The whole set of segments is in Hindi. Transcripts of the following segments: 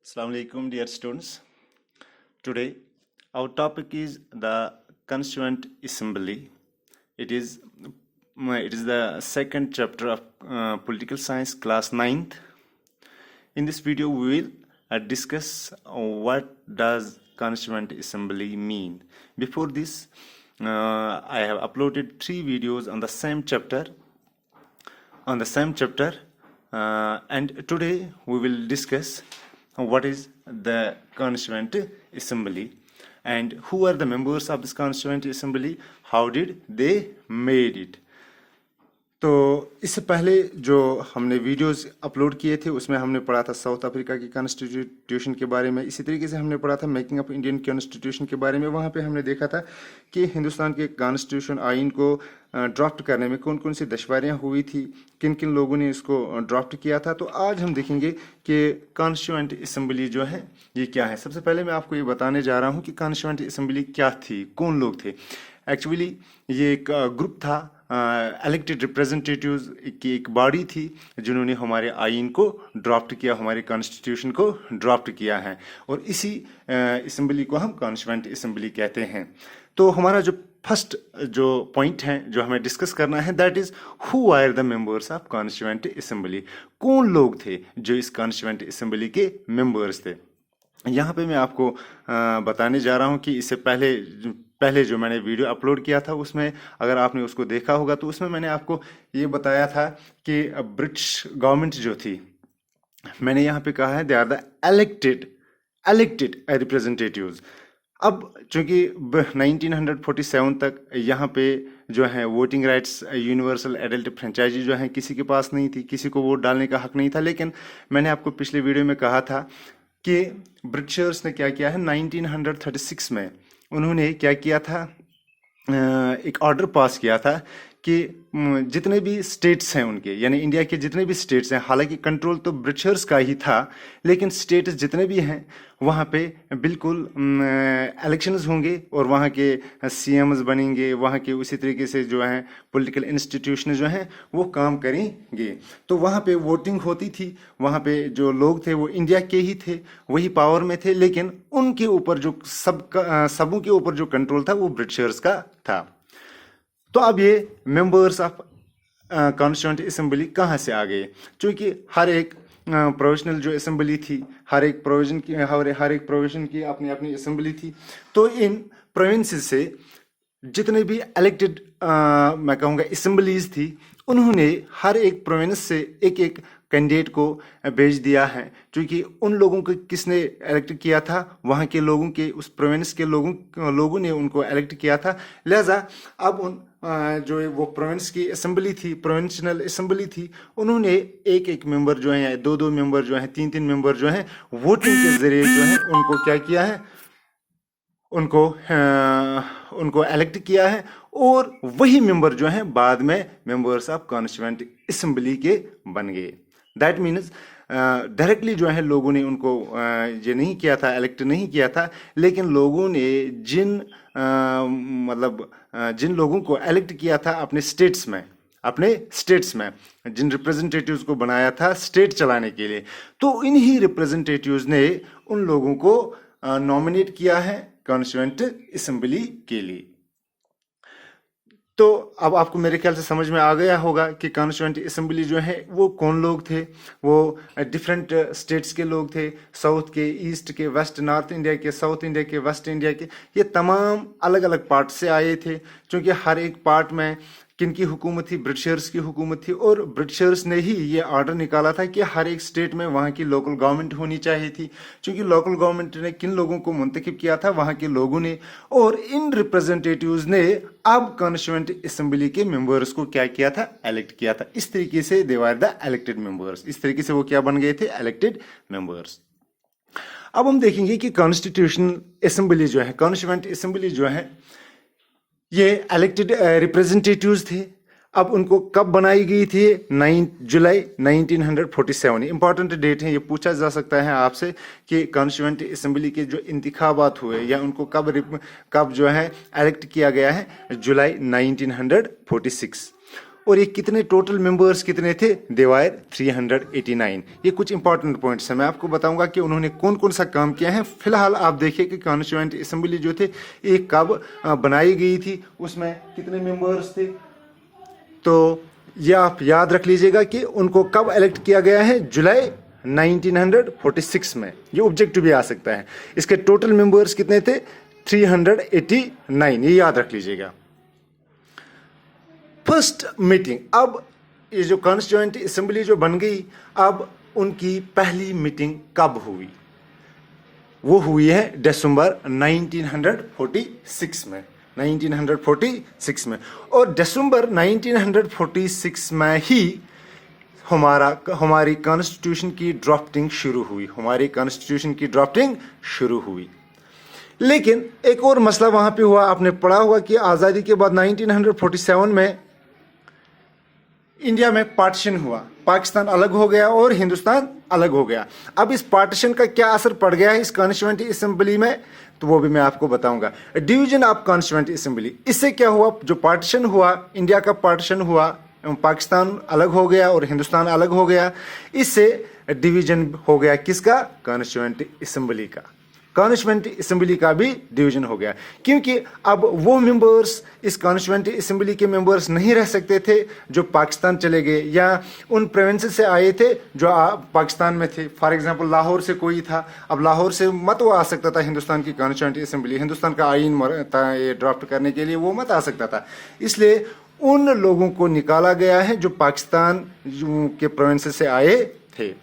Assalamu alaikum, dear students. Today, our topic is the Constituent Assembly. It is the second chapter of Political Science, class 9th. In this video, we will discuss what does Constituent Assembly mean. Before this, I have uploaded 3 videos on the same chapter. And today we will discuss what is the Constituent Assembly and who are the members of this Constituent Assembly, how did they made it. तो इससे पहले जो हमने वीडियोस अपलोड किए थे उसमें हमने पढ़ा था साउथ अफ्रीका की कॉन्स्टिट्यूशन के बारे में। इसी तरीके से हमने पढ़ा था मेकिंग ऑफ इंडियन कॉन्स्टिट्यूशन के बारे में। वहाँ पे हमने देखा था कि हिंदुस्तान के कॉन्स्टिट्यूशन आइन को ड्राफ्ट करने में कौन कौन सी दुश्वारियाँ हुई थी, किन किन लोगों ने इसको ड्राफ्ट किया था। तो आज हम देखेंगे कि कॉन्स्टिट्यूएंट असेंबली जो है ये क्या है। सबसे पहले मैं आपको ये बताने जा रहा हूँ कि कॉन्स्टिट्यूएंट असेंबली क्या थी, कौन लोग थे। एक्चुअली ये एक ग्रुप था, इलेक्टेड रिप्रेजेंटेटिव्स की एक बॉडी थी जिन्होंने हमारे आइन को ड्राफ्ट किया, हमारे कॉन्स्टिट्यूशन को ड्राफ्ट किया है, और इसी असेंबली को हम कॉन्स्टिट्यूएंट असेंबली कहते हैं। तो हमारा जो फर्स्ट जो पॉइंट है जो हमें डिस्कस करना है, that is who are the members of constituent assembly. कौन लोग थे जो इस कॉन्स्टिट्यूएंट असेंबली के मेंबर्स थे। यहाँ पे मैं आपको बताने जा रहा हूँ कि इससे पहले जो मैंने वीडियो अपलोड किया था उसमें अगर आपने उसको देखा होगा तो उसमें मैंने आपको ये बताया था कि ब्रिटिश गवर्नमेंट जो थी, मैंने यहाँ पे कहा है they are the elected representatives. अब चूंकि 1947 तक यहाँ पे जो है voting rights, universal adult franchise जो है किसी के पास नहीं थी, किसी को वोट डालने का हक नहीं था। लेकिन मैंने आपको पिछले वीडियो में कहा था कि ब्रिटिशर्स ने क्या किया है, 1936 में उन्होंने क्या किया था, एक ऑर्डर पास किया था कि जितने भी स्टेट्स हैं उनके, यानी इंडिया के जितने भी स्टेट्स हैं, हालांकि कंट्रोल तो ब्रिटिशर्स का ही था, लेकिन स्टेट्स जितने भी हैं वहाँ पे बिल्कुल इलेक्शंस होंगे और वहाँ के सीएम्स बनेंगे, वहाँ के उसी तरीके से जो है पॉलिटिकल इंस्टीट्यूशन जो हैं वो काम करेंगे। तो वहाँ पे वोटिंग होती थी, वहाँ पे जो लोग थे वो इंडिया के ही थे, वही पावर में थे, लेकिन उनके ऊपर जो सबों के ऊपर जो कंट्रोल था वो ब्रिटिशर्स का था। तो अब ये मेंबर्स ऑफ कॉन्स्टिट्यूएंट असेंबली कहाँ से आ गए, क्योंकि हर एक प्रोविजनल जो असेंबली थी, हर एक प्रोविजन की अपनी अपनी असेंबली थी। तो इन प्रोविंसेस से जितने भी इलेक्टेड मैं कहूँगा असेंबलीज थी, उन्होंने हर एक प्रोविंस से एक एक कैंडिडेट को भेज दिया है, क्योंकि उन लोगों को किसने इलेक्ट किया था, वहाँ के लोगों के, उस प्रोविंस के लोगों ने उनको इलेक्ट किया था। लिहाजा अब उन जो वो प्रोविंस की असेंबली थी, प्रोविंशियल असेंबली थी, उन्होंने एक एक मेंबर जो है, 2-2 मेंबर जो है, 3-3 मेंबर जो है, वोटिंग के जरिए जो है उनको क्या किया है, उनको इलेक्ट किया है। और वही मेंबर जो है बाद में मेंबर्स ऑफ कॉन्स्टिट्यूएंट असेंबली के बन गए। दैट मीन्स डायरेक्टली जो है लोगों ने उनको ये नहीं किया था, इलेक्ट नहीं किया था, लेकिन लोगों ने जिन लोगों को इलेक्ट किया था अपने स्टेट्स में जिन रिप्रेजेंटेटिव्स को बनाया था स्टेट चलाने के लिए, तो इन्हीं रिप्रेजेंटेटिव्स ने उन लोगों को नॉमिनेट किया है कॉन्स्टिट्यूएंट असेंबली के लिए। तो अब आपको मेरे ख्याल से समझ में आ गया होगा कि कॉन्स्टिट्यूएंट असेंबली जो है वो कौन लोग थे। वो डिफरेंट स्टेट्स के लोग थे, साउथ के, ईस्ट के, वेस्ट, नॉर्थ इंडिया के, साउथ इंडिया के, वेस्ट इंडिया के, ये तमाम अलग अलग पार्ट से आए थे। क्योंकि हर एक पार्ट में किनकी हुकूमत थी, ब्रिटिशर्स की हुकूमत थी, और ब्रिटिशर्स ने ही ये ऑर्डर निकाला था कि हर एक स्टेट में वहाँ की लोकल गवर्नमेंट होनी चाहिए थी। क्योंकि लोकल गवर्नमेंट ने किन लोगों को मुंतखब किया था, वहाँ के लोगों ने, और इन रिप्रेजेंटेटिव्स ने अब कॉन्स्टिट्यूएंट असेंबली के मेंबर्स को क्या किया था, इलेक्ट किया था। इस तरीके से दे वर द इलेक्टेड मेंबर्स, इस तरीके से वो क्या बन गए थे, इलेक्टेड मेंबर्स। अब हम देखेंगे कि कॉन्स्टिट्यूशन असेंबली जो है, कॉन्स्टिट्यूएंट असेंबली जो है, ये इलेक्टेड रिप्रेजेंटेटिव्स थे। अब उनको कब बनाई गई थी, 9 जुलाई 1947। इंपॉर्टेंट डेट है, ये पूछा जा सकता है आपसे कि कॉन्स्टिट्यूएंट असेंबली के जो इंतखाबात हुए या उनको कब जो है इलेक्ट किया गया है, जुलाई 1946। और ये कितने टोटल मेंबर्स कितने थे, दे वर 389। ये कुछ इंपॉर्टेंट पॉइंट्स हैं, मैं आपको बताऊंगा कि उन्होंने कौन कौन सा काम किया है। फिलहाल आप देखिए कि कॉन्स्टिट्यूएंट असेंबली जो थे ये कब बनाई गई थी, उसमें कितने मेंबर्स थे। तो ये आप याद रख लीजिएगा कि उनको कब इलेक्ट किया गया है, जुलाई 1946 में। ये ऑब्जेक्टिव भी आ सकता है। इसके टोटल मेंबर्स कितने थे, 389, ये याद रख लीजिएगा। फर्स्ट मीटिंग, अब ये जो कॉन्स्टिट्यूएंट असेंबली जो बन गई, अब उनकी पहली मीटिंग कब हुई, वो हुई है दिसंबर 1946 में, 1946 में। और दिसंबर 1946 में ही हमारी कॉन्स्टिट्यूशन की ड्राफ्टिंग शुरू हुई, हमारी कॉन्स्टिट्यूशन की ड्राफ्टिंग शुरू हुई। लेकिन एक और मसला वहां पे हुआ, आपने पढ़ा होगा कि आज़ादी के बाद 1947 में इंडिया में पार्टीशन हुआ, पाकिस्तान अलग हो गया और हिंदुस्तान अलग हो गया। अब इस पार्टीशन का क्या असर पड़ गया है इस कॉन्स्टिट्यूएंट असेंबली में, तो वो भी मैं आपको बताऊंगा। डिवीजन ऑफ कॉन्स्टिट्यूएंट असेंबली, इससे क्या हुआ, जो पार्टीशन हुआ, इंडिया का पार्टीशन हुआ, पाकिस्तान अलग हो गया और हिंदुस्तान अलग हो गया, इससे डिवीजन हो गया किसका, कॉन्स्टिट्यूएंट असेंबली का। कॉन्स्टिट्यूएंट असेंबली का भी डिवीजन हो गया, क्योंकि अब वो मेंबर्स इस कॉन्स्टिट्यूएंट असेंबली के मेंबर्स नहीं रह सकते थे जो पाकिस्तान चले गए या उन प्रोविंसेस से आए थे जो पाकिस्तान में थे। फॉर एग्जांपल लाहौर से कोई था, अब लाहौर से मत वो आ सकता था हिंदुस्तान की कॉन्स्टिट्यूएंट असेंबली, हिंदुस्तान का आइन था ये ड्राफ्ट करने के लिए, वो मत आ सकता था। इसलिए उन लोगों को निकाला गया है जो पाकिस्तान के प्रोविंसेस से आए थे।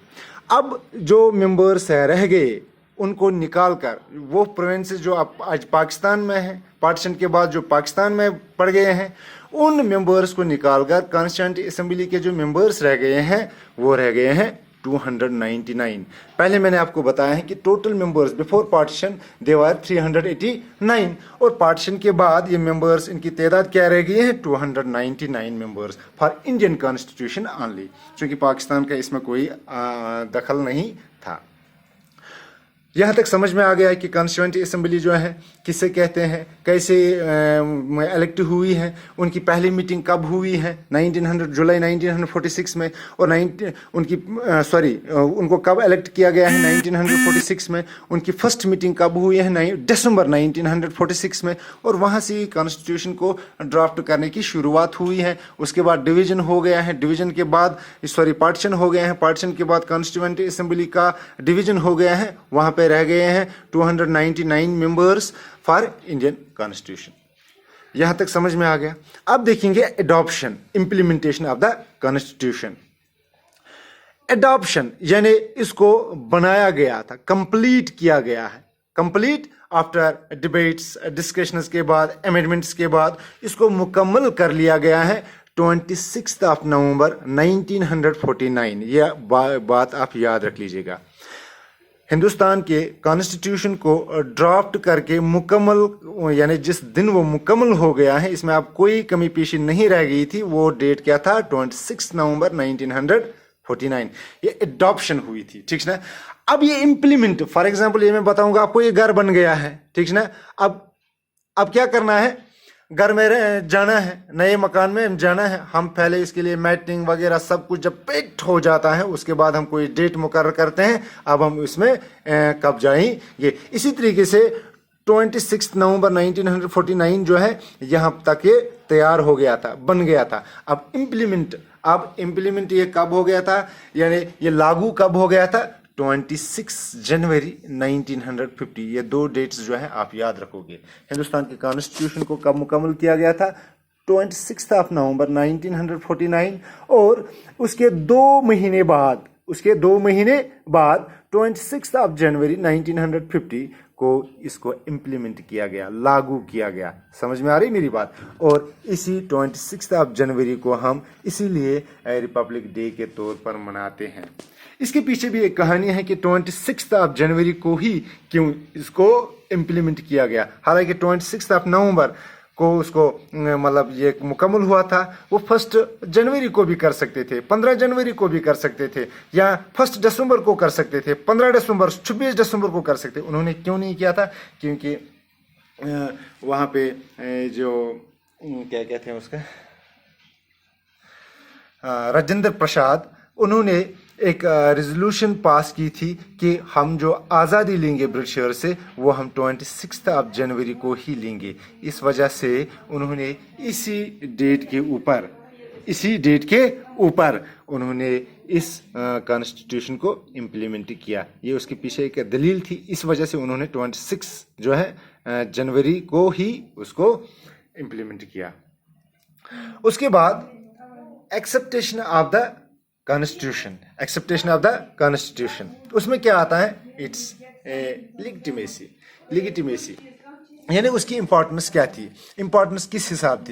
अब जो मेंबर्स रह गए उनको निकाल कर, वो प्रोविंसेस जो आज पाकिस्तान में हैं, पार्टीशन के बाद जो पाकिस्तान में पड़ गए हैं, उन मेंबर्स को निकालकर कॉन्स्टिट्यूएंट असेंबली के जो मेंबर्स रह गए हैं वो रह गए हैं 299। पहले मैंने आपको बताया है कि टोटल मेंबर्स बिफोर पार्टीशन दे वर 389 और पार्टीशन के बाद ये मेंबर्स, इनकी तादाद क्या रह गई है, 299 members for Indian constitution only, क्योंकि पाकिस्तान का इसमें कोई दखल नहीं था। यहाँ तक समझ में आ गया है कि कॉन्स्टिट्यूएंट असेंबली जो है किसे कहते हैं, कैसे इलेक्ट हुई है, उनकी पहली मीटिंग कब हुई है, जुलाई 1946 में, और उनको कब इलेक्ट किया गया है 1946 में, उनकी फर्स्ट मीटिंग कब हुई है दिसंबर 1946 में, और वहाँ से कॉन्स्टिट्यूशन को ड्राफ्ट करने की शुरुआत हुई है। उसके बाद डिवीजन हो गया है, डिवीजन के बाद पार्टीशन हो गया है, पार्टीशन के बाद कॉन्स्टिट्यूएंट असेंबली का डिवीजन हो गया है, वहाँ पे रह गए हैं 299 मेंबर्स फॉर इंडियन कॉन्स्टिट्यूशन। यहां तक समझ में आ गया। अब देखेंगे adoption, implementation of the constitution. Adoption यानी इसको बनाया गया था, कंप्लीट किया गया है, कंप्लीट आफ्टर डिबेट्स, डिस्कशंस के बाद, अमेंडमेंट्स के बाद इसको मुकम्मल कर लिया गया है 26 नवंबर 1949। यह बात आप याद रख लीजिएगा। हिंदुस्तान के कॉन्स्टिट्यूशन को ड्राफ्ट करके मुकम्मल, यानी जिस दिन वो मुकम्मल हो गया है, इसमें आप कोई कमी पेशी नहीं रह गई थी, वो डेट क्या था, 26 नवंबर 1949। ये एडॉप्शन हुई थी, ठीक है ना। अब ये इम्प्लीमेंट, फॉर एग्जांपल ये मैं बताऊंगा आपको, ये घर बन गया है, ठीक है ना। अब क्या करना है, घर में जाना है, नए मकान में जाना है, हम पहले इसके लिए मैटिंग वगैरह सब कुछ जब पेक्ट हो जाता है उसके बाद हम कोई डेट मुकर्रर करते हैं, अब हम इसमें कब जाएंगे। इसी तरीके से 26 नवंबर 1949 जो है यहाँ तक ये तैयार हो गया था, बन गया था। अब इम्प्लीमेंट ये कब हो गया था, यानी ये लागू कब हो गया था, 26 जनवरी 1950। ये दो डेट्स जो है आप याद रखोगे। हिंदुस्तान के कॉन्स्टिट्यूशन को कब मुकम्मल किया गया था, 26 नवंबर 1949, और उसके 2 महीने बाद 26 जनवरी 1950 को इसको इम्प्लीमेंट किया गया, लागू किया गया। समझ में आ रही मेरी बात। और इसी 26 जनवरी को हम इसीलिए रिपब्लिक डे के तौर पर मनाते हैं। इसके पीछे भी एक कहानी है कि 26 जनवरी को ही क्यों इसको इम्प्लीमेंट किया गया। हालांकि 26 नवंबर को उसको मतलब ये मुकम्मल हुआ था, वो 1 जनवरी को भी कर सकते थे, 15 जनवरी को भी कर सकते थे, या 1 दिसंबर को कर सकते थे, 15 दिसंबर, 26 दिसंबर को कर सकते। उन्होंने क्यों नहीं किया था, क्योंकि वहाँ पे जो क्या कहते हैं उसका, राजेंद्र प्रसाद, उन्होंने एक रेजोल्यूशन पास की थी कि हम जो आज़ादी लेंगे ब्रिटिशर से वो हम 26 जनवरी को ही लेंगे। इस वजह से उन्होंने इसी डेट के ऊपर उन्होंने इस कॉन्स्टिट्यूशन को इम्प्लीमेंट किया। ये उसके पीछे एक दलील थी, इस वजह से उन्होंने 26 जो है जनवरी को ही उसको इम्प्लीमेंट किया। उसके बाद एक्सेप्टेशन ऑफ द कॉन्स्टिट्यूशन, उसमें क्या आता है? इट्स लिगिटिमेसी, यानी उसकी इंपॉर्टेंस क्या थी? इंपॉर्टेंस किस हिसाब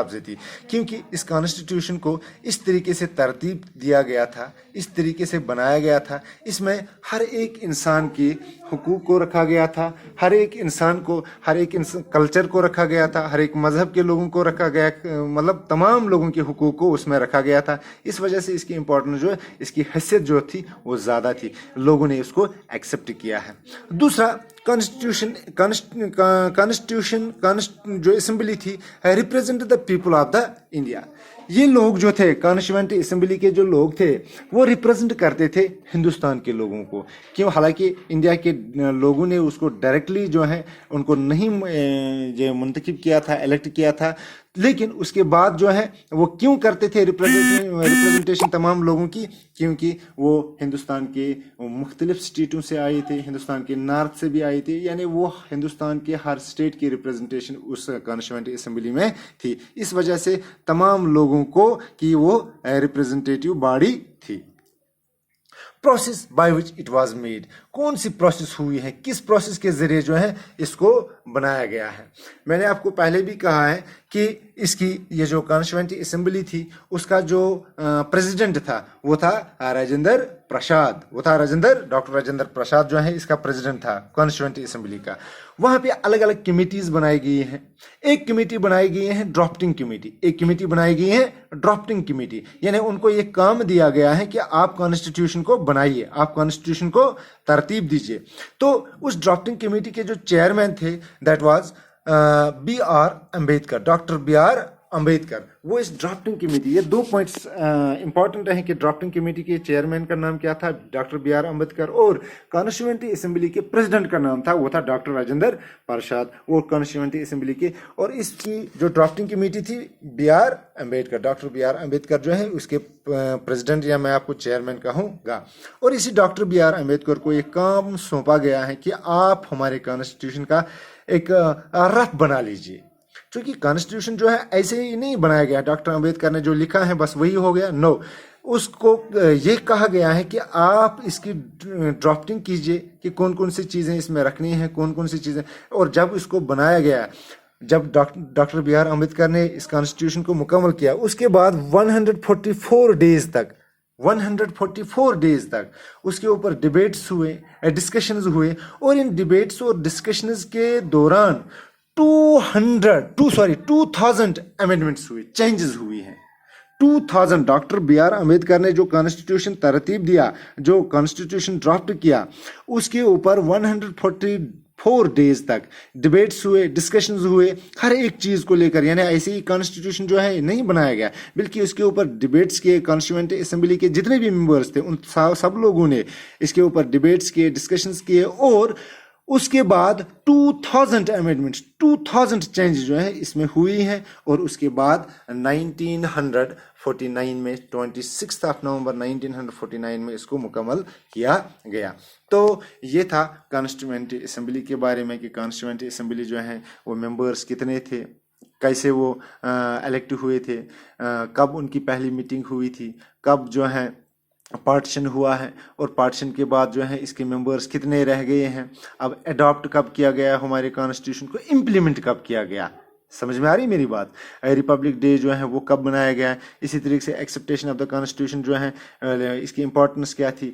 से थी? क्योंकि इस कॉन्स्टिट्यूशन को इस तरीके से तरतीब दिया गया था, इस तरीके से बनाया गया था, इसमें हर एक इंसान के हुकूक को रखा गया था, हर एक कल्चर को रखा गया था, हर एक मजहब के लोगों को रखा गया, मतलब तमाम लोगों के हुकूक को उसमें रखा गया था। इस वजह से इसकी इंपॉर्टेंस जो है, इसकी हैसियत जो थी वो ज़्यादा थी, लोगों ने इसको एक्सेप्ट किया है। दूसरा, कॉन्स्टिट्यूशन जो असेंबली थी, represent the people of the India. ये लोग जो थे, कॉन्स्टिट्यूएंट असेंबली के जो लोग थे, वो रिप्रेजेंट करते थे हिंदुस्तान के लोगों को। क्यों? हालांकि इंडिया के लोगों ने उसको डायरेक्टली जो है उनको नहीं मुंतखब किया था, इलेक्ट किया था, लेकिन उसके बाद जो है वो क्यों करते थे रिप्रेजेंटेशन तमाम लोगों की? क्योंकि वो हिंदुस्तान के मुख्तलिफ स्टेटों से आए थे, हिंदुस्तान के नॉर्थ से भी आए थे, यानी वो हिंदुस्तान के हर स्टेट की रिप्रेजेंटेशन उस कॉन्स्टिट्यूएंट असेंबली में थी। इस वजह से तमाम लोगों को कि वो रिप्रेजेंटेटिव बॉडी थी। Process by which it was made, कौन सी प्रोसेस हुई है, किस प्रोसेस के जरिए जो है इसको बनाया गया है? मैंने आपको पहले भी कहा है कि इसकी ये जो कॉन्स्टिट्यूएंट असेंबली थी, उसका जो प्रेसिडेंट था वो था राजेंद्र प्रसाद, डॉक्टर राजेंद्र प्रसाद जो है इसका प्रेसिडेंट था कॉन्स्टिट्यूएंट असेंबली का। वहाँ पे अलग अलग कमेटीज बनाई गई हैं। एक कमेटी बनाई गई है ड्राफ्टिंग कमेटी, यानी उनको ये काम दिया गया है कि आप कॉन्स्टिट्यूशन को बनाइए, आप कॉन्स्टिट्यूशन को तरतीब दीजिए। तो उस ड्राफ्टिंग कमेटी के जो चेयरमैन थे, that was doctor B R Ambedkar. वो इस ड्राफ्टिंग कमेटी, ये 2 पॉइंट्स इंपॉर्टेंट हैं कि ड्राफ्टिंग कमेटी के चेयरमैन का नाम क्या था? Doctor B R Ambedkar. और कॉन्स्टिट्यूएंट असेंबली के प्रेसिडेंट का नाम था, वो था डॉक्टर राजेंद्र प्रसाद, वो कॉन्स्टिट्यूएंट असेंबली के। और इसकी जो ड्राफ्टिंग कमेटी थी, डॉक्टर बी आर अंबेडकर जो है उसके प्रेसिडेंट, या मैं आपको चेयरमैन कहूँगा। और इसी डॉक्टर बी आर अंबेडकर को एक काम सौंपा गया है कि आप हमारे कॉन्स्टिट्यूशन का एक रफ बना लीजिए। क्योंकि कॉन्स्टिट्यूशन जो है ऐसे ही नहीं बनाया गया, डॉक्टर अंबेडकर ने जो लिखा है बस वही हो गया, नो। उसको ये कहा गया है कि आप इसकी ड्राफ्टिंग कीजिए कि कौन कौन सी चीज़ें इसमें रखनी है, कौन कौन सी चीज़ें। और जब इसको बनाया गया, जब डॉक्टर बी आर अम्बेडकर ने इस कॉन्स्टिट्यूशन को मुकम्मल किया, उसके बाद 144 डेज तक उसके ऊपर डिबेट्स हुए, डिस्कशंस हुए। और इन डिबेट्स और डिस्कशंस के दौरान 2000 अमेंडमेंट्स हुए, चेंजेस हुई हैं। 2000 डॉक्टर बी आर अम्बेडकर ने जो कॉन्स्टिट्यूशन तरतीब दिया, जो कॉन्स्टिट्यूशन ड्राफ्ट किया, उसके ऊपर 144 डेज तक डिबेट्स हुए, डिस्कशंस हुए, हर एक चीज़ को लेकर। यानी ऐसे ही कॉन्स्टिट्यूशन जो है नहीं बनाया गया, बल्कि उसके ऊपर डिबेट्स किए। कॉन्स्टिट्यूएंट असेंबली के जितने भी मेंबर्स थे, उन सब लोगों ने इसके ऊपर डिबेट्स किए, डिस्कशंस किए। और उसके बाद 2000 अमेंडमेंट्स, 2000 चेंज जो है इसमें हुई हैं। और उसके बाद 1949 में 26 नवंबर 1949 में इसको मुकम्मल किया गया। तो ये था कॉन्स्टिट्यूएंट असेंबली के बारे में कि कॉन्स्टिट्यूएंट असेंबली जो है वो मेंबर्स कितने थे, कैसे वो इलेक्ट हुए थे, कब उनकी पहली मीटिंग हुई थी, कब जो है पार्टीशन हुआ है, और पार्टीशन के बाद जो है इसके मेंबर्स कितने रह गए हैं, अब अडॉप्ट कब किया गया, हमारे कॉन्स्टिट्यूशन को इम्प्लीमेंट कब किया गया। समझ में आ रही मेरी बात? रिपब्लिक डे जो है वो कब बनाया गया है। इसी तरीके से एक्सेप्टेशन ऑफ द कॉन्स्टिट्यूशन जो है इसकी इंपॉर्टेंस क्या थी,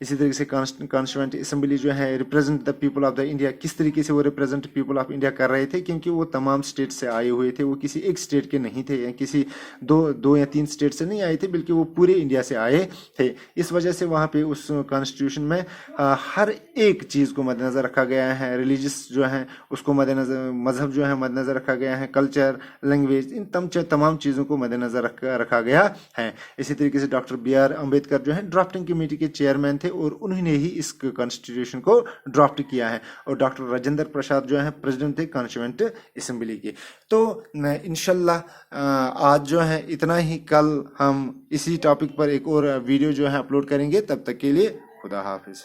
इसी तरीके से कॉन्स्टिट्यूएंट असेंबली जो है represent the people of the India, किस तरीके से वो रिप्रेजेंट पीपल ऑफ इंडिया कर रहे थे, क्योंकि वो तमाम स्टेट से आए हुए थे, वो किसी एक स्टेट के नहीं थे, या किसी दो या तीन स्टेट से नहीं आए थे, बल्कि वो पूरे इंडिया से आए थे। इस वजह से वहाँ पे उस कॉन्स्टिट्यूशन में हर एक चीज़ को मद्देनज़र रखा गया है। रिलीजियस जो है उसको मद्देनज़र, मजहब जो है है मद्देनजर रखा गया है, कल्चर, लैंग्वेज, इन तमाम चीज़ों को मद्देनजर रखा गया है। इसी तरीके से डॉक्टर B.R. अम्बेडकर जो है ड्राफ्टिंग कमेटी के चेयरमैन थे और उन्होंने ही इस कॉन्स्टिट्यूशन को ड्राफ्ट किया है। और डॉक्टर राजेंद्र प्रसाद जो है प्रेसिडेंट थे कॉन्स्टिट्यूएंट असेंबली के। तो इंशाल्लाह आज जो है इतना ही, कल हम इसी टॉपिक पर एक और वीडियो जो है अपलोड करेंगे। तब तक के लिए खुदा हाफिज।